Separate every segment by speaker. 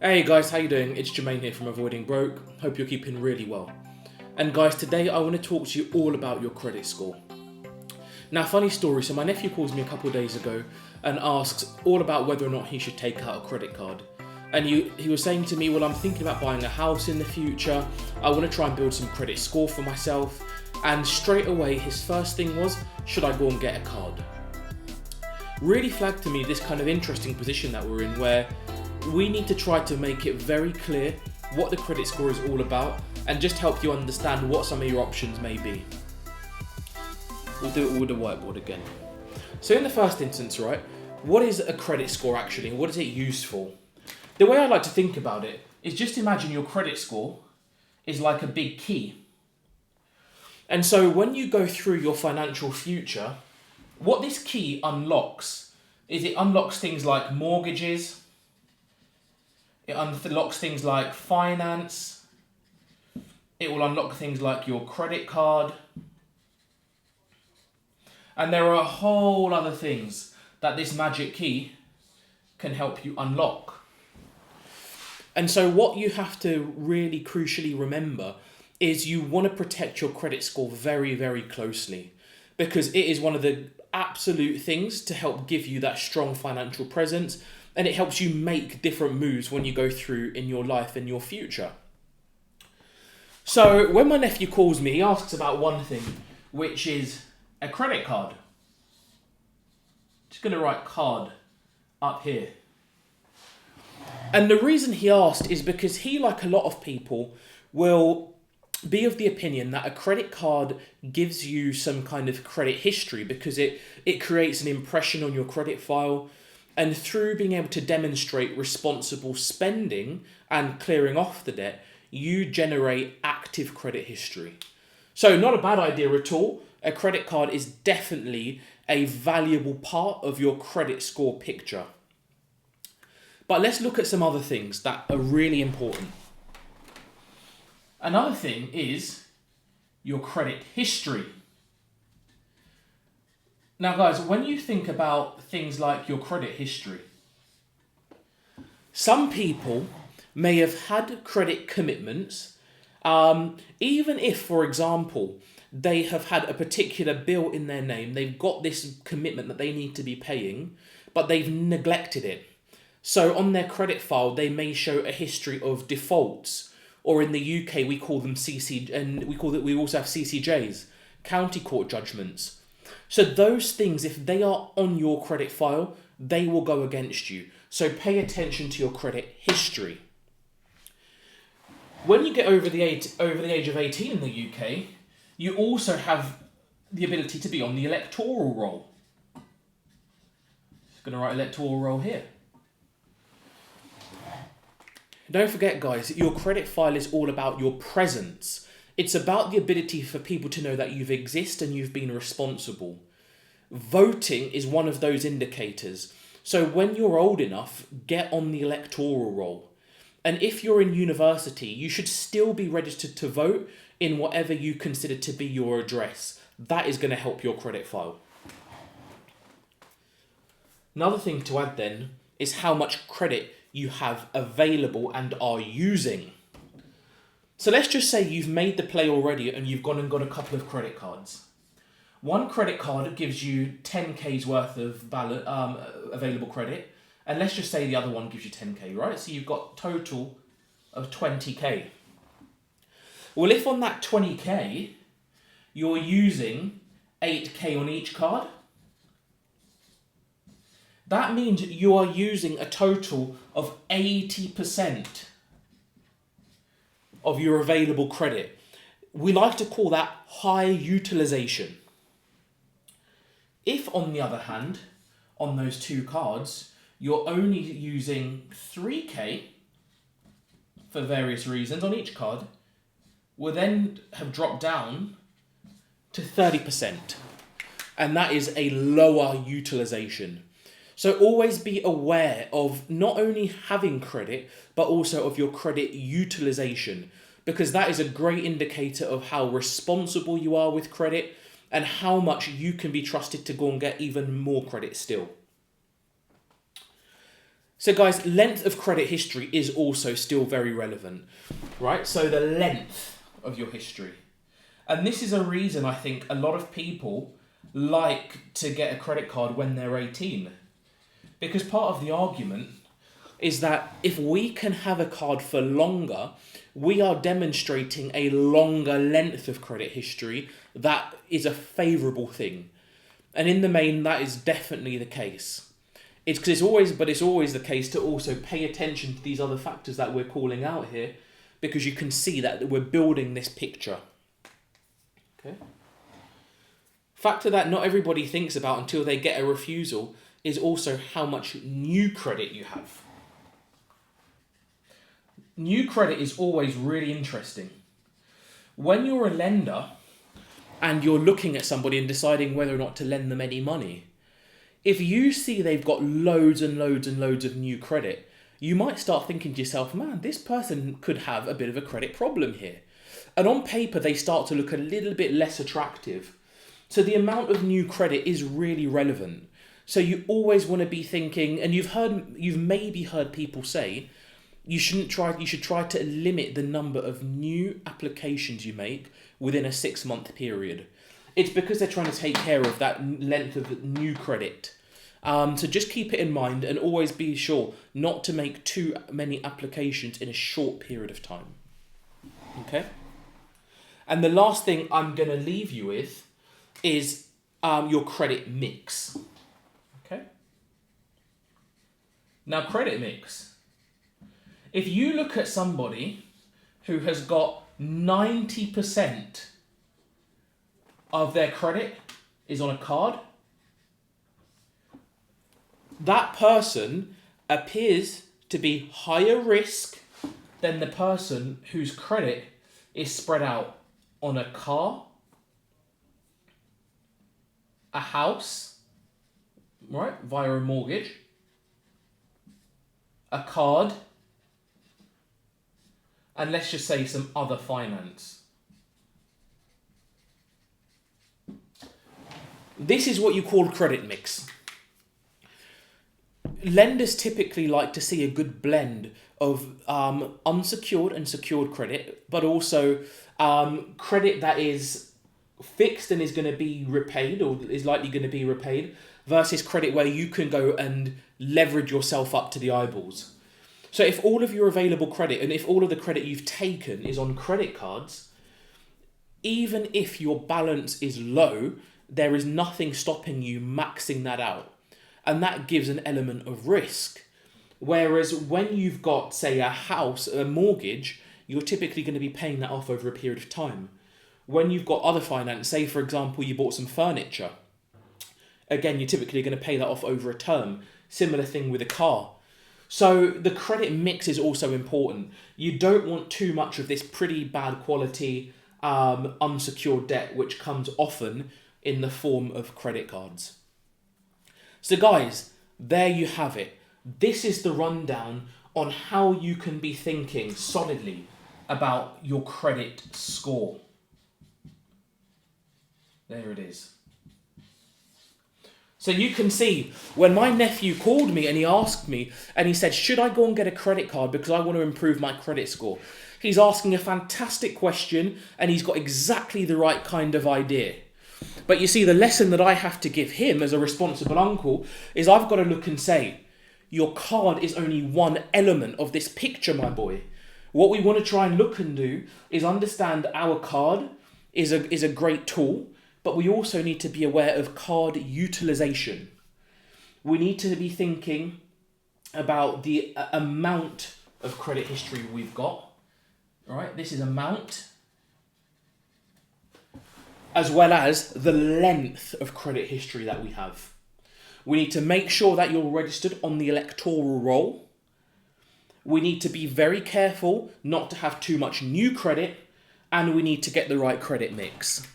Speaker 1: Hey guys, how you doing? It's Jermaine here from Avoiding Broke. Hope you're keeping really well. And guys, today I want to talk to you all about your credit score. Now, funny story, so my nephew calls me a couple of days ago and asks all about whether or not he should take out a credit card. And he was saying to me, well, I'm thinking about buying a house in the future. I want to try and build some credit score for myself. And straight away, his first thing was, should I go and get a card? Really flagged to me this kind of interesting position that we're in where we need to try to make it very clear what the credit score is all about and just help you understand what some of your options may be. We'll do it with the whiteboard again. So in the first instance, right, what is a credit score actually? What is it used for? The way I like to think about it is just imagine your credit score is like a big key. And so when you go through your financial future, what this key unlocks is it unlocks things like mortgages, it unlocks things like finance, it will unlock things like your credit card, and there are a whole other things that this magic key can help you unlock. And so what you have to really crucially remember is you want to protect your credit score very, very closely, because it is one of the absolute things to help give you that strong financial presence, and it helps you make different moves when you go through in your life and your future. So when my nephew calls me, he asks about one thing, which is a credit card. Just going to write card up here. And the reason he asked is because he, like a lot of people, will be of the opinion that a credit card gives you some kind of credit history because it creates an impression on your credit file. And through being able to demonstrate responsible spending and clearing off the debt, you generate active credit history. So not a bad idea at all. A credit card is definitely a valuable part of your credit score picture. But let's look at some other things that are really important. Another thing is your credit history. Now guys, when you think about things like your credit history, some people may have had credit commitments, even if, for example, they have had a particular bill in their name, they've got this commitment that they need to be paying, but they've neglected it. So on their credit file, they may show a history of defaults, or in the UK, we call them we also have CCJs, county court judgments. So those things, if they are on your credit file, they will go against you. So pay attention to your credit history. When you get over the age of 18 in the UK, you also have the ability to be on the electoral roll. Just going to write electoral roll here. Don't forget, guys, your credit file is all about your presence. It's about the ability for people to know that you exist and you've been responsible. Voting is one of those indicators. So when you're old enough, get on the electoral roll. And if you're in university, you should still be registered to vote in whatever you consider to be your address. That is going to help your credit file. Another thing to add then is how much credit you have available and are using. So let's just say you've made the play already and you've gone and got a couple of credit cards. One credit card gives you 10K's worth of available credit, and let's just say the other one gives you 10K, right? So you've got total of 20K. Well, if on that 20K, you're using 8K on each card, that means you are using a total of 80% of your available credit. We like to call that high utilization. If, on the other hand, on those two cards, you're only using 3K for various reasons on each card, will then have dropped down to 30%. And that is a lower utilization. So always be aware of not only having credit, but also of your credit utilization, because that is a great indicator of how responsible you are with credit and how much you can be trusted to go and get even more credit still. So guys, length of credit history is also still very relevant, right? So the length of your history. And this is a reason I think a lot of people like to get a credit card when they're 18. Because part of the argument is that if we can have a card for longer, we are demonstrating a longer length of credit history. That is a favourable thing. And in the main, that is definitely the case. It's always the case to also pay attention to these other factors that we're calling out here, because you can see that we're building this picture. Okay. Factor that not everybody thinks about until they get a refusal is also how much new credit you have. New credit is always really interesting. When you're a lender and you're looking at somebody and deciding whether or not to lend them any money, if you see they've got loads and loads and loads of new credit, you might start thinking to yourself, man, this person could have a bit of a credit problem here. And on paper, they start to look a little bit less attractive. So the amount of new credit is really relevant. So you always want to be thinking, and you've maybe heard people say, you should try to limit the number of new applications you make within a 6-month period. It's because they're trying to take care of that length of new credit. So just keep it in mind and always be sure not to make too many applications in a short period of time. Okay? And the last thing I'm going to leave you with is your credit mix. Okay? Now, credit mix. If you look at somebody who has got 90% of their credit is on a card, that person appears to be higher risk than the person whose credit is spread out on a car, a house, right, via a mortgage, a card, and let's just say some other finance. This is what you call credit mix. Lenders typically like to see a good blend of unsecured and secured credit, but also credit that is fixed and is going to be repaid or is likely going to be repaid versus credit where you can go and leverage yourself up to the eyeballs. So if all of your available credit and if all of the credit you've taken is on credit cards, even if your balance is low, there is nothing stopping you maxing that out. And that gives an element of risk. Whereas when you've got, say, a house, a mortgage, you're typically going to be paying that off over a period of time. When you've got other finance, say, for example, you bought some furniture, again, you're typically going to pay that off over a term. Similar thing with a car. So the credit mix is also important. You don't want too much of this pretty bad quality unsecured debt, which comes often in the form of credit cards. So guys, there you have it. This is the rundown on how you can be thinking solidly about your credit score. There it is. So you can see, when my nephew called me and he asked me, and he said, should I go and get a credit card because I want to improve my credit score? He's asking a fantastic question and he's got exactly the right kind of idea. But you see, the lesson that I have to give him as a responsible uncle is I've got to look and say, your card is only one element of this picture, my boy. What we want to try and look and do is understand our card is a great tool, but we also need to be aware of card utilization. We need to be thinking about the amount of credit history we've got. All right, this is amount, as well as the length of credit history that we have. We need to make sure that you're registered on the Electoral roll. We need to be very careful not to have too much new credit, and we need to get the right credit mix.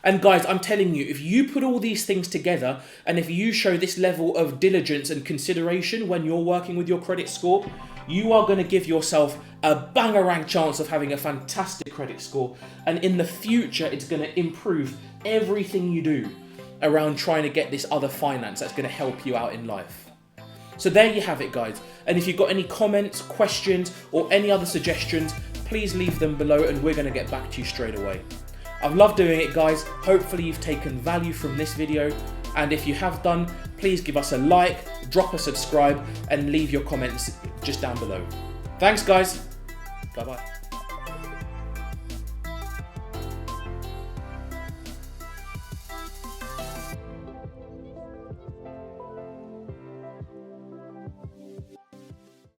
Speaker 1: And guys, I'm telling you, if you put all these things together, and if you show this level of diligence and consideration when you're working with your credit score, you are going to give yourself a bangarang chance of having a fantastic credit score. And in the future, it's going to improve everything you do around trying to get this other finance that's going to help you out in life. So there you have it, guys. And if you've got any comments, questions, or any other suggestions, please leave them below and we're going to get back to you straight away. I've loved doing it, guys. Hopefully you've taken value from this video. And if you have done, please give us a like, drop a subscribe, and leave your comments just down below. Thanks, guys. Bye-bye.